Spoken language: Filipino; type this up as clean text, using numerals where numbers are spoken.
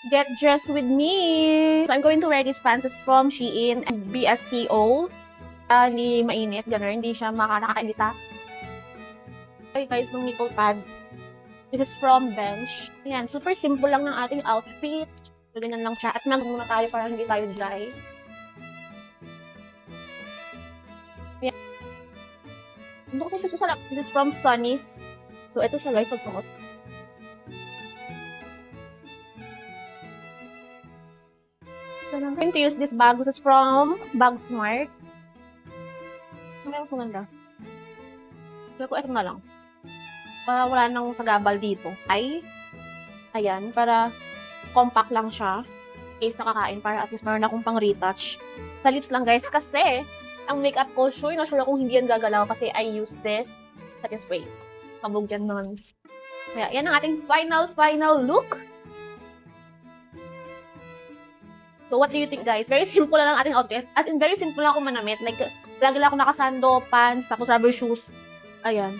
Get dressed with me! So, I'm going to wear these pants. It's from Shein and BSCO. Hindi mainit, gano'n. Hindi siya nakakailita. Okay guys, ng nipple pad. This is from Bench. Ayan, super simple lang ng ating outfit. So, ganyan lang siya. At mag muna tayo para hindi tayo dry. Ayan. Hindi kasi siya susalap. This is from Sunny's. So, ito siya guys, pagsuot. So, I'm going to use this bag. This is from Bagsmart. Ano yung sumanda? Pero ito na lang. Para wala nang sagabal dito. Ayan, para compact lang siya. In case nakakain, para at least meron akong pang retouch. Sa lips lang guys, kasi ang makeup ko, sure akong hindi yan gagalaw kasi I use this. That is wait. Kabog yan nun. Kaya yan ang ating final look. So what do you think guys? Very simple lang ang ating outfit. As in, very simple lang ako manamit. Like, lagi lang ako nakasando, pants, tapos rubber shoes. Ayan.